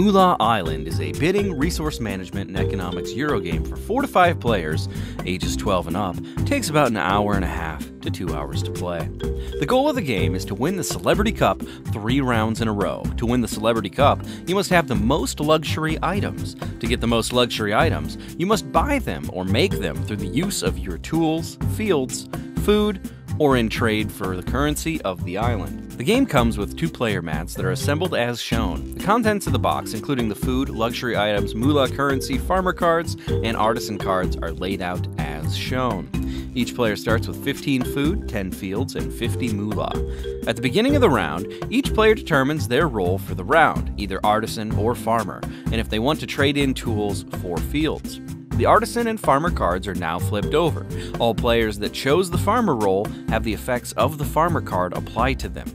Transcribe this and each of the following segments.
Moolah Island is a bidding, resource management, and economics Eurogame for 4 to 5 players, ages 12 and up. It takes about an hour and a half to 2 hours to play. The goal of the game is to win the Celebrity Cup 3 rounds in a row. To win the Celebrity Cup, you must have the most luxury items. To get the most luxury items, you must buy them or make them through the use of your tools, fields, food, or in trade for the currency of the island. The game comes with 2 player mats that are assembled as shown. The contents of the box, including the food, luxury items, moolah currency, farmer cards, and artisan cards, are laid out as shown. Each player starts with 15 food, 10 fields, and 50 moolah. At the beginning of the round, each player determines their role for the round, either artisan or farmer, and if they want to trade in tools for fields. The artisan and farmer cards are now flipped over. All players that chose the farmer role have the effects of the farmer card applied to them.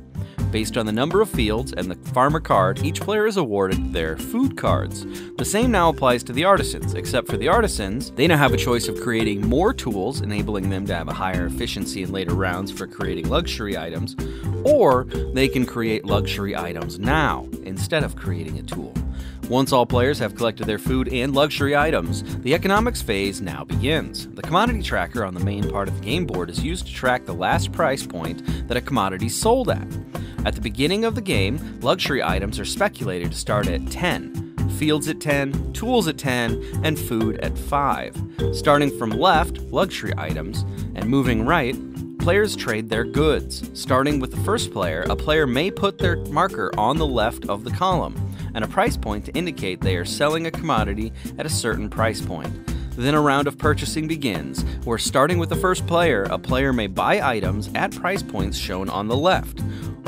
Based on the number of fields and the farmer card, each player is awarded their food cards. The same now applies to the artisans, except for the artisans, they now have a choice of creating more tools, enabling them to have a higher efficiency in later rounds for creating luxury items, or they can create luxury items now, instead of creating a tool. Once all players have collected their food and luxury items, the economics phase now begins. The commodity tracker on the main part of the game board is used to track the last price point that a commodity sold at. At the beginning of the game, luxury items are speculated to start at 10, fields at 10, tools at 10, and food at 5. Starting from left, luxury items, and moving right, players trade their goods. Starting with the first player, a player may put their marker on the left of the column, and a price point to indicate they are selling a commodity at a certain price point. Then a round of purchasing begins, where starting with the first player, a player may buy items at price points shown on the left,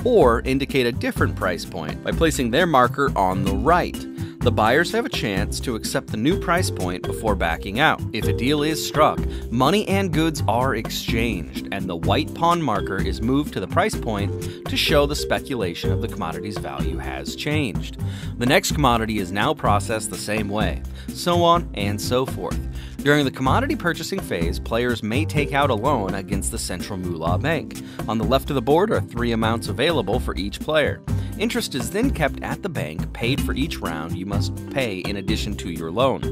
or indicate a different price point by placing their marker on the right. The buyers have a chance to accept the new price point before backing out. If a deal is struck, money and goods are exchanged, and the white pawn marker is moved to the price point to show the speculation of the commodity's value has changed. The next commodity is now processed the same way, so on and so forth. During the commodity purchasing phase, players may take out a loan against the Central Moolah Bank. On the left of the board are 3 amounts available for each player. Interest is then kept at the bank, paid for each round you must pay in addition to your loan.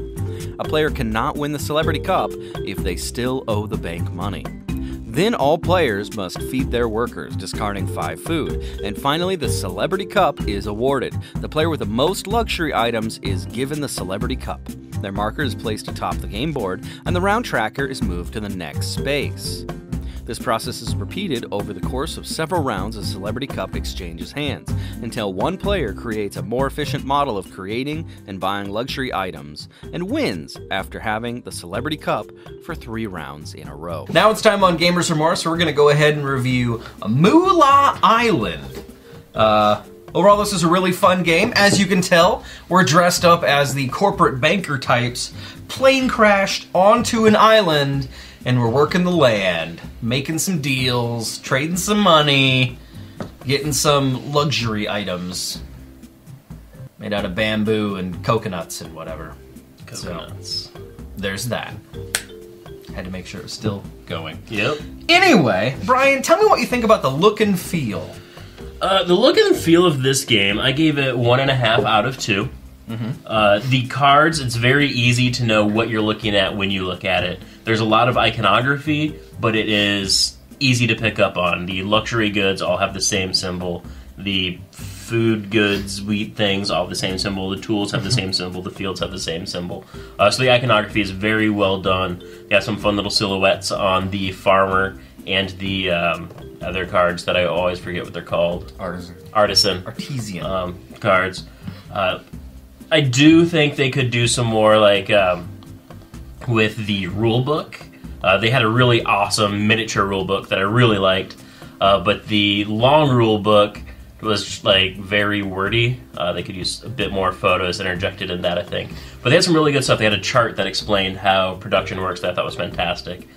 A player cannot win the Celebrity Cup if they still owe the bank money. Then all players must feed their workers, discarding 5 food. And finally, the Celebrity Cup is awarded. The player with the most luxury items is given the Celebrity Cup. Their marker is placed atop the game board, and the round tracker is moved to the next space. This process is repeated over the course of several rounds as Celebrity Cup exchanges hands, until one player creates a more efficient model of creating and buying luxury items, and wins after having the Celebrity Cup for 3 rounds in a row. Now it's time on Gamers Remorse, so we're going to go ahead and review Moolah Island. Overall, this is a really fun game. As you can tell, we're dressed up as the corporate banker types, plane crashed onto an island, and we're working the land, making some deals, trading some money, getting some luxury items made out of bamboo and coconuts and whatever. Coconuts. So, there's that. Had to make sure it was still going. Yep. Anyway, Brian, tell me what you think about the look and feel. The look and feel of this game, I gave it 1.5 out of 2. The cards, it's very easy to know what you're looking at when you look at it. There's a lot of iconography, but it is easy to pick up on. The luxury goods all have the same symbol. The food goods, wheat things, all have the same symbol. The tools have the same symbol. The fields have the same symbol. So the iconography is very well done. They have some fun little silhouettes on the farmer and the other cards that I always forget what they're called. Artisan. Artesian. Cards. I do think they could do some more, like, with the rule book. They had a really awesome miniature rule book that I really liked, but the long rule book was, like, very wordy. They could use a bit more photos interjected in that, I think. But they had some really good stuff. They had a chart that explained how production works that I thought was fantastic.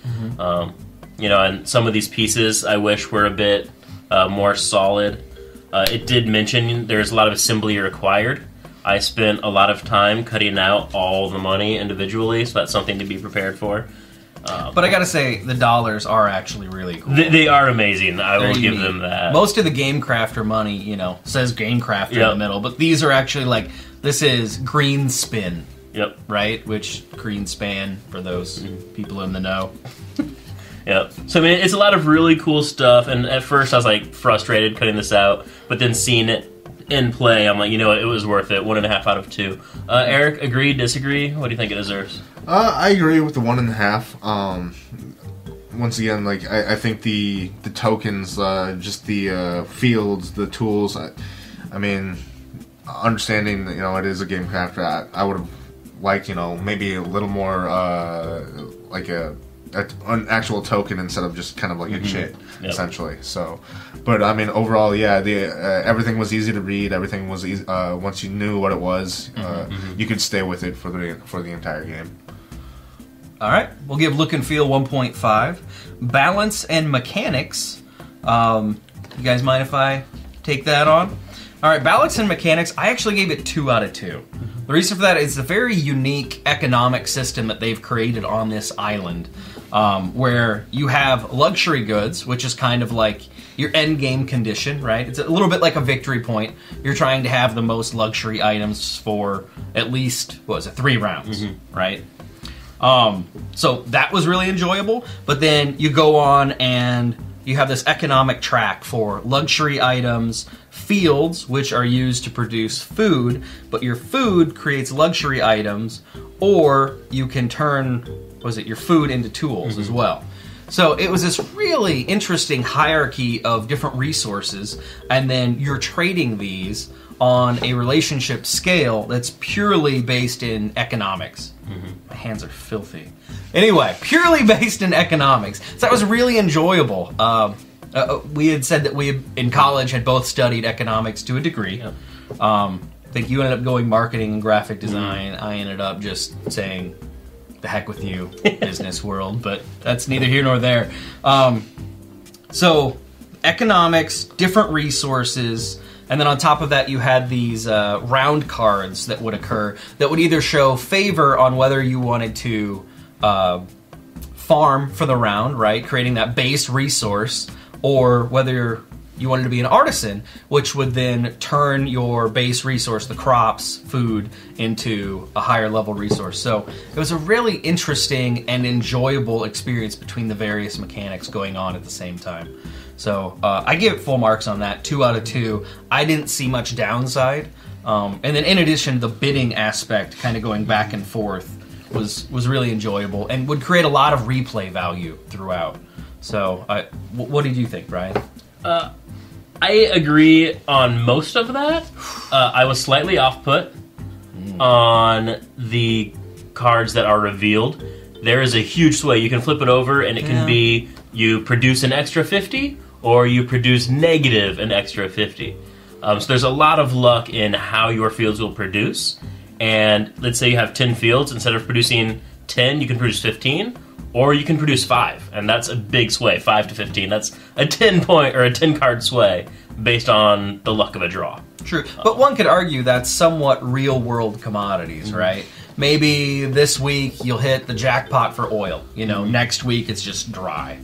You know, and some of these pieces I wish were a bit more solid. It did mention there's a lot of assembly required. I spent a lot of time cutting out all the money individually, so that's something to be prepared for. But I gotta say, the dollars are actually really cool. They are amazing. I will give them that. Most of the Game Crafter money, you know, says Game Crafter in the middle, but these are actually like This is green spin, Yep. right? Which green span for those people in the know. Yep. So I mean, it's a lot of really cool stuff. And at first, I was like frustrated cutting this out, but then seeing it in play, I'm like, you know what? It was worth it. 1.5 out of 2. Eric, agree? Disagree? What do you think it deserves? I agree with the 1.5. Once again, like I think the tokens, just the fields, the tools. I mean, understanding that, it is a game crafter, I would have liked, maybe a little more like an actual token instead of just kind of like a chit, essentially. So, but I mean, overall, yeah, everything was easy to read. Everything was easy. Once you knew what it was, you could stay with it for the entire game. All right, we'll give look and feel 1.5. Balance and mechanics. You guys mind if I take that on? All right, balance and mechanics. I actually gave it 2 out of 2. The reason for that is a very unique economic system that they've created on this island, where you have luxury goods, which is kind of like your end game condition, right? It's a little bit like a victory point. You're trying to have the most luxury items for at least, 3 rounds, right? So that was really enjoyable, but then you go on and you have this economic track for luxury items, fields, which are used to produce food, but your food creates luxury items, or you can turn, your food into tools as well. So it was this really interesting hierarchy of different resources, and then you're trading these on a relationship scale that's purely based in economics. My hands are filthy. Anyway, purely based in economics. So that was really enjoyable. We had said that we, in college, had both studied economics to a degree. Yep. I think you ended up going marketing and graphic design. I ended up just saying, the heck with you, business world. But that's neither here nor there. So, economics, different resources, and then on top of that, you had these round cards that would occur that would either show favor on whether you wanted to farm for the round, right, creating that base resource, or whether you wanted to be an artisan, which would then turn your base resource, the crops, food, into a higher level resource. So it was a really interesting and enjoyable experience between the various mechanics going on at the same time. So I give it full marks on that, 2 out of 2. I didn't see much downside. And then in addition, the bidding aspect, kind of going back and forth, was really enjoyable and would create a lot of replay value throughout. So what did you think, Brian? I agree on most of that. I was slightly off-put on the cards that are revealed. There is a huge sway. You can flip it over, and it can be you produce an extra 50, or you produce negative an extra 50. So there's a lot of luck in how your fields will produce. And let's say you have 10 fields. Instead of producing 10, you can produce 15. Or you can produce 5, and that's a big sway, 5 to 15. That's a 10-point or a 10-card sway based on the luck of a draw. True, but one could argue that's somewhat real-world commodities, right? Maybe this week you'll hit the jackpot for oil. Next week it's just dry.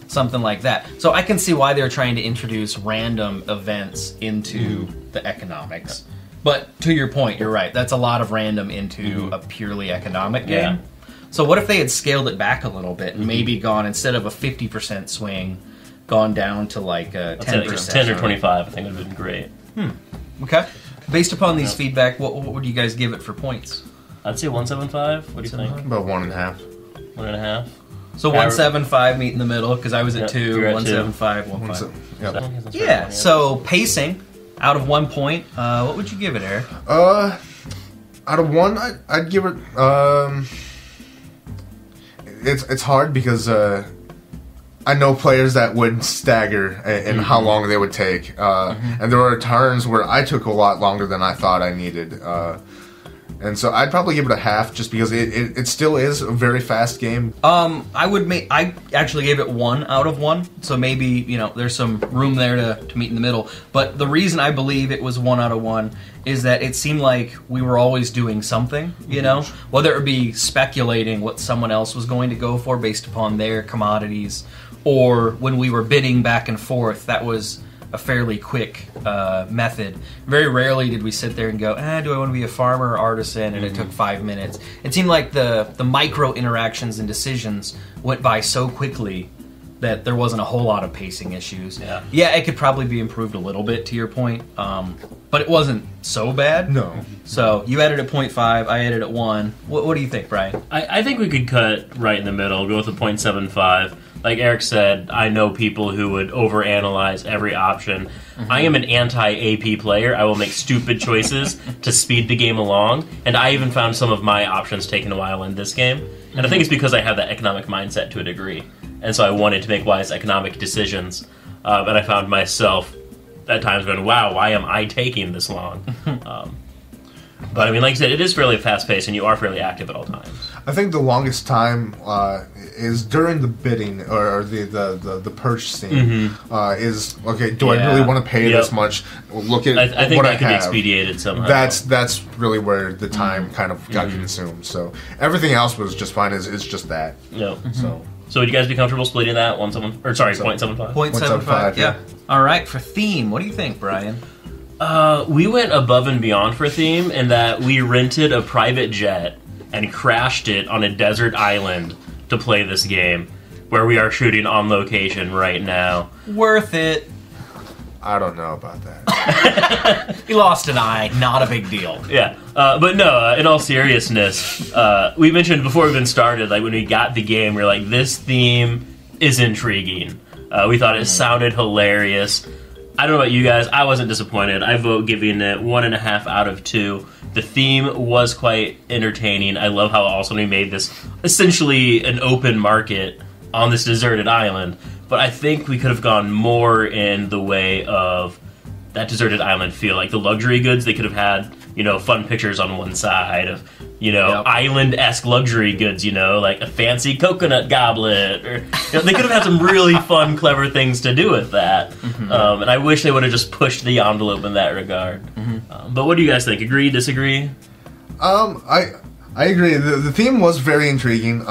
Something like that. So I can see why they're trying to introduce random events into the economics. But to your point, you're right. That's a lot of random into a purely economic game. Yeah. So what if they had scaled it back a little bit and maybe gone, instead of a 50% swing, gone down to like a 10%? 10 or 25, I think would have been great. Okay. Based upon these feedback, what would you guys give it for points? I'd say 175. What do you think? About 1.5. 1.5. So 175, meet in the middle, because I was at 2, 175, 1.5. Yeah, so pacing, out of 1 point, what would you give it, Eric? Out of 1, I'd give it... It's hard because I know players that would stagger in how long they would take. And there were turns where I took a lot longer than I thought I needed. And so I'd probably give it a half, just because it still is a very fast game. I actually gave it 1 out of 1, so maybe there's some room there to meet in the middle. But the reason I believe it was 1 out of 1 is that it seemed like we were always doing something, whether it be speculating what someone else was going to go for based upon their commodities, or when we were bidding back and forth, that was a fairly quick method. Very rarely did we sit there and go, do I want to be a farmer or artisan? And it took 5 minutes. It seemed like the micro interactions and decisions went by so quickly that there wasn't a whole lot of pacing issues. Yeah, it could probably be improved a little bit, to your point, but it wasn't so bad. No. So you added at 0.5, I added at 1. What do you think, Brian? I think we could cut right in the middle, go with a 0.75. Like Eric said, I know people who would overanalyze every option. I am an anti-AP player. I will make stupid choices to speed the game along, and I even found some of my options taking a while in this game. And I think it's because I have that economic mindset to a degree. And so I wanted to make wise economic decisions. And I found myself at times going, wow, why am I taking this long? But I mean, like you said, it is fairly fast-paced, and you are fairly active at all times. I think the longest time is during the bidding or the purchasing. Is okay. Do I really want to pay this much? Look at I think what that I could be have. expedited somehow. That's really where the time kind of got consumed. So everything else was just fine. Is just that. No. So would you guys be comfortable splitting that 0.75? 0.75, yeah. All right, for theme, what do you think, Brian? We went above and beyond for theme in that we rented a private jet and crashed it on a desert island to play this game, where we are shooting on location right now. Worth it. I don't know about that. You lost an eye, not a big deal. Yeah, but no, in all seriousness, we mentioned before we even started, like when we got the game, we were like, this theme is intriguing. We thought it sounded hilarious. I don't know about you guys, I wasn't disappointed. I vote giving it 1.5 out of 2. The theme was quite entertaining. I love how also we made this essentially an open market on this deserted island. But I think we could have gone more in the way of that deserted island feel. Like the luxury goods, they could have had, fun pictures on one side of, island-esque luxury goods, like a fancy coconut goblet. Or they could have had some really fun, clever things to do with that. And I wish they would have just pushed the envelope in that regard. But what do you guys think? Agree, disagree? I agree. The theme was very intriguing.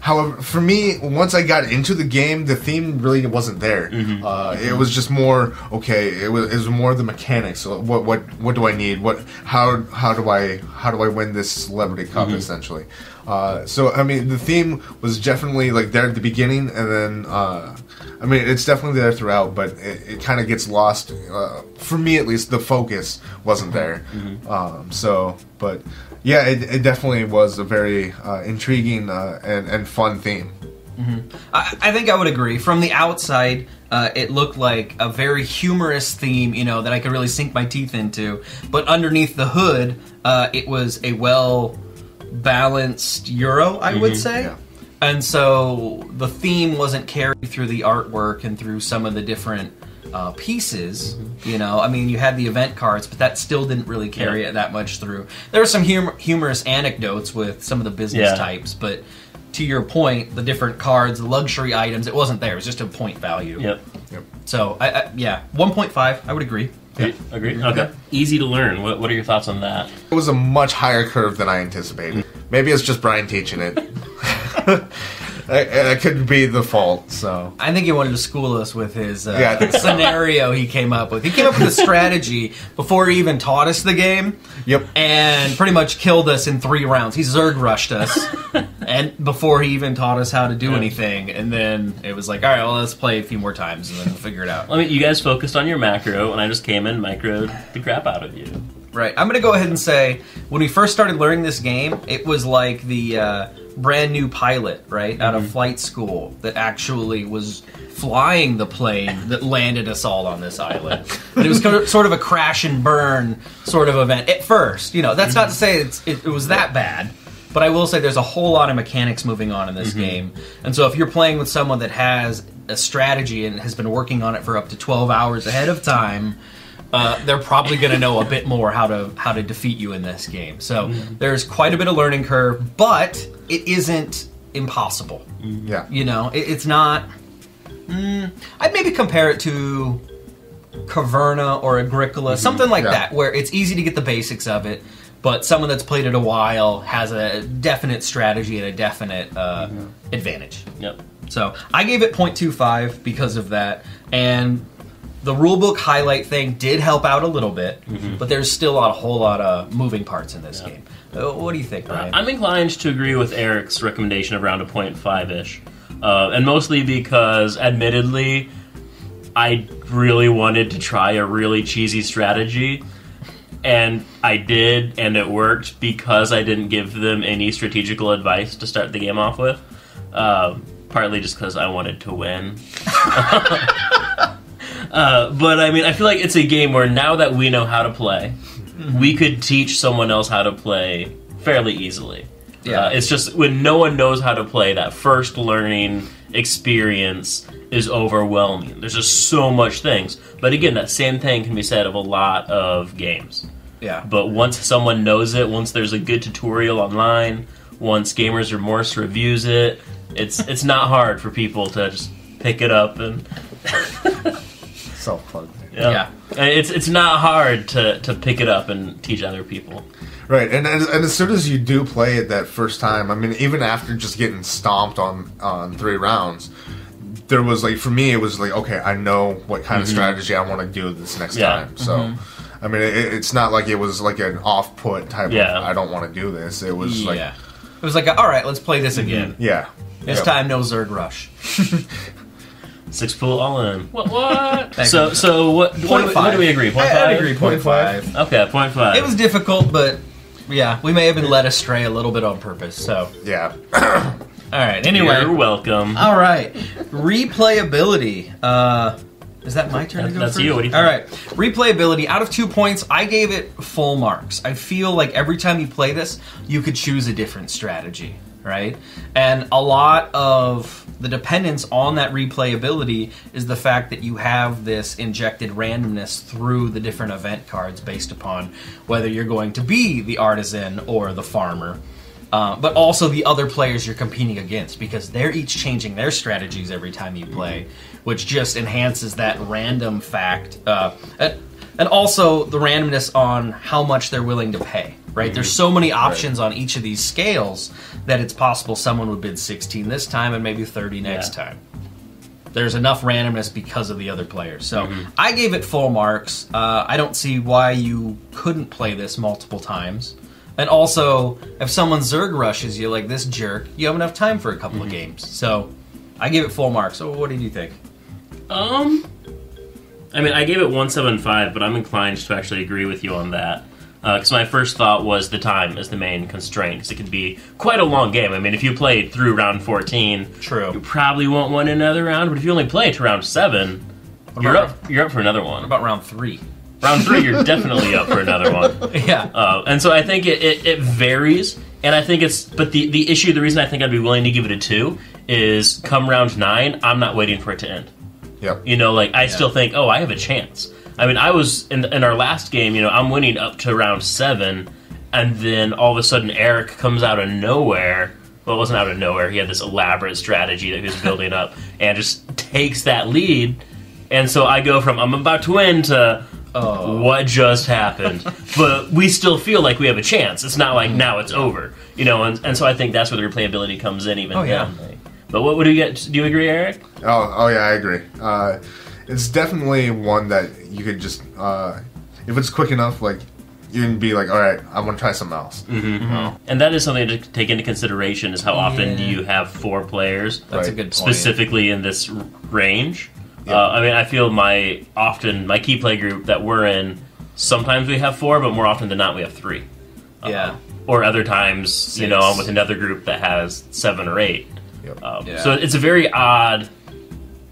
However, for me, once I got into the game, the theme really wasn't there. It was just more It was more the mechanics. So what do I need? How do I win this celebrity cup essentially? So I mean, the theme was definitely like there at the beginning, and then I mean, it's definitely there throughout, but it kind of gets lost. For me, at least, the focus wasn't there. But. Yeah, it definitely was a very intriguing and fun theme. I think I would agree. From the outside, it looked like a very humorous theme, that I could really sink my teeth into. But underneath the hood, it was a well-balanced Euro, I would say. Yeah. And so the theme wasn't carried through the artwork and through some of the different pieces. I mean, you had the event cards, but that still didn't really carry it that much through. There were some humorous anecdotes with some of the business types, but to your point, the different cards, the luxury items, it wasn't there. It was just a point value. Yep. So, 1.5, I would agree. Yeah. Agree? Okay. Easy to learn. What are your thoughts on that? It was a much higher curve than I anticipated. Maybe it's just Brian teaching it. That could be the fault. So I think he wanted to school us with his scenario he came up with. He came up with a strategy before he even taught us the game. Yep. And pretty much killed us in 3 rounds. He Zerg rushed us, and before he even taught us how to do anything. And then it was like, all right, well, let's play a few more times, and then we'll figure it out. I mean, you guys focused on your macro, and I just came in microed the crap out of you. Right. I'm going to go ahead and say, when we first started learning this game, it was like the brand new pilot, right, out of flight school that actually was flying the plane that landed us all on this island. And it was sort of a crash and burn sort of event at first. That's not to say it was that bad, but I will say there's a whole lot of mechanics moving on in this game. And so if you're playing with someone that has a strategy and has been working on it for up to 12 hours ahead of time, they're probably going to know a bit more how to defeat you in this game. So there's quite a bit of learning curve, but it isn't impossible. Yeah. It's not... I'd maybe compare it to Caverna or Agricola, something like that, where it's easy to get the basics of it, but someone that's played it a while has a definite strategy and a definite advantage. Yep. So I gave it 0.25 because of that, and the rulebook highlight thing did help out a little bit, but there's still a whole lot of moving parts in this game. What do you think, Brian? I'm inclined to agree with Eric's recommendation of around a 0.5-ish. And mostly because, admittedly, I really wanted to try a really cheesy strategy. And I did, and it worked because I didn't give them any strategical advice to start the game off with. Partly just because I wanted to win. But I mean, I feel like it's a game where now that we know how to play, we could teach someone else how to play fairly easily. Yeah. It's just when no one knows how to play, that first learning experience is overwhelming. There's just so much things. But again, that same thing can be said of a lot of games. Yeah. But once someone knows it, once there's a good tutorial online, once Gamers Remorse reviews it, it's not hard for people to just pick it up and Self-plug. Yeah. It's not hard to pick it up and teach other people. Right, and as soon as you do play it that first time, I mean, even after just getting stomped on 3 rounds, there was like, for me, it was like, okay, I know what kind of strategy I want to do this next time. So, I mean, it's not like it was like an off-put type of, I don't want to do this. It was like... It was like, all right, let's play this again. Yeah. This time, no Zerg Rush. 6 pool all in. What? So what do we agree? 0.5? I agree, 0.5. Okay, 0.5. It was difficult, but yeah, we may have been led astray a little bit on purpose, so. Yeah. All right, anyway. You're welcome. All right. Replayability. Is that my turn to go That's first? you. What do you think? All right. Replayability. Out of 2 points, I gave it full marks. I feel like every time you play this, you could choose a different strategy, right? And a lot of the dependence on that replayability is the fact that you have this injected randomness through the different event cards based upon whether you're going to be the artisan or the farmer. But also the other players you're competing against, because they're each changing their strategies every time you play, which just enhances that random fact. And also the randomness on how much they're willing to pay, right? There's so many options on each of these scales that it's possible someone would bid 16 this time and maybe 30 next time. There's enough randomness because of the other players. So I gave it full marks. I don't see why you couldn't play this multiple times. And also, if someone Zerg rushes you like this jerk, you have enough time for a couple of games. So I gave it full marks. So what did you think? I mean, I gave it 1.75, but I'm inclined to actually agree with you on that. Because my first thought was the time is the main constraint, because it could be quite a long game. I mean, if you played through round 14, True. you probably won't win another round, but if you only play to round 7, you're up for another one. What about round 3? Round 3, you're definitely up for another one. Yeah. And so I think it varies, and I think it's... But the issue, the reason I think I'd be willing to give it a 2 is come round 9, I'm not waiting for it to end. Yep. You know, like, I still think, oh, I have a chance. I mean, I was, in our last game, you know, I'm winning up to round 7, and then all of a sudden Eric comes out of nowhere. Well, it wasn't out of nowhere. He had this elaborate strategy that he was building up, and just takes that lead. And so I go from, I'm about to win, to... what just happened? But we still feel like we have a chance. It's not like now it's over, you know. And so I think that's where the replayability comes in. Even then. But what do you get? Do you agree, Eric? Oh yeah, I agree. It's definitely one that you could just, if it's quick enough, like you can be like, all right, I want to try something else. And that is something to take into consideration: is how often do you have 4 players? That's a good point. Specifically in this range. I mean, I feel my key play group that we're in, sometimes we have 4, but more often than not we have 3. Or other times, 6. You know, I'm with another group that has 7 or 8. So it's a very odd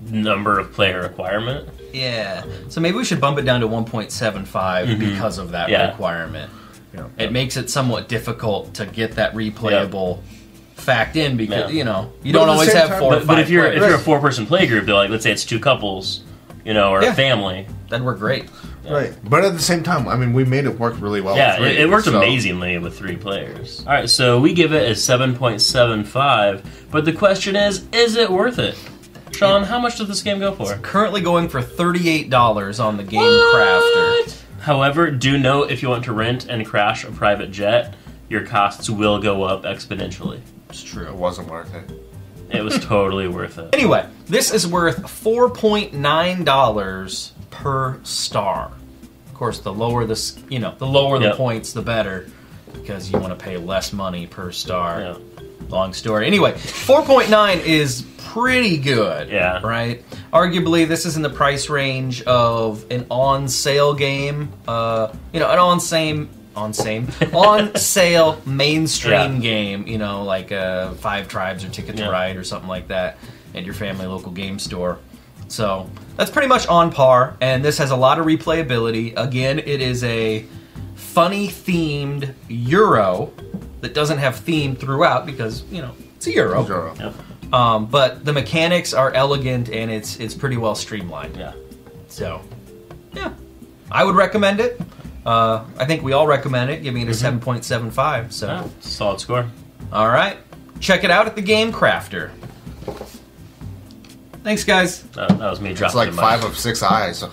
number of player requirement. Yeah. So maybe we should bump it down to 1.75 because of that requirement. It makes it somewhat difficult to get that replayable fact in, because you know you don't always have 4 or 5 but if you're players. a 4-person play group, they're like, let's say it's 2 couples, you know, or a family, that'd work great. Right, but at the same time, I mean, we made it work really well. Yeah, with 3, it worked amazingly with 3 players. All right, so we give it a 7.75, but the question is it worth it? Sean, how much does this game go for? It's currently going for $38 on the Game Crafter. However, do note if you want to rent and crash a private jet, your costs will go up exponentially. It's true. It wasn't worth it. It was totally worth it. Anyway, this is worth $4.9 per star. Of course, the lower the Yep. points, the better, because you want to pay less money per star. Yeah. Long story. Anyway, 4.9 is pretty good. Yeah. Right? Arguably, this is in the price range of an on-sale game. An on-sale mainstream game. Like Five Tribes or Ticket to Ride or something like that at your family local game store. So that's pretty much on par, and this has a lot of replayability. Again, it is a funny-themed Euro that doesn't have theme throughout because, it's a Euro. Yep. But the mechanics are elegant and it's pretty well streamlined. Yeah. So, yeah. I would recommend it. I think we all recommend it, giving it a 7.75. So, Yeah, solid score. all right. Check it out at the Game Crafter. Thanks, guys. That was me dropping It's like the mic. 5 of 6 eyes.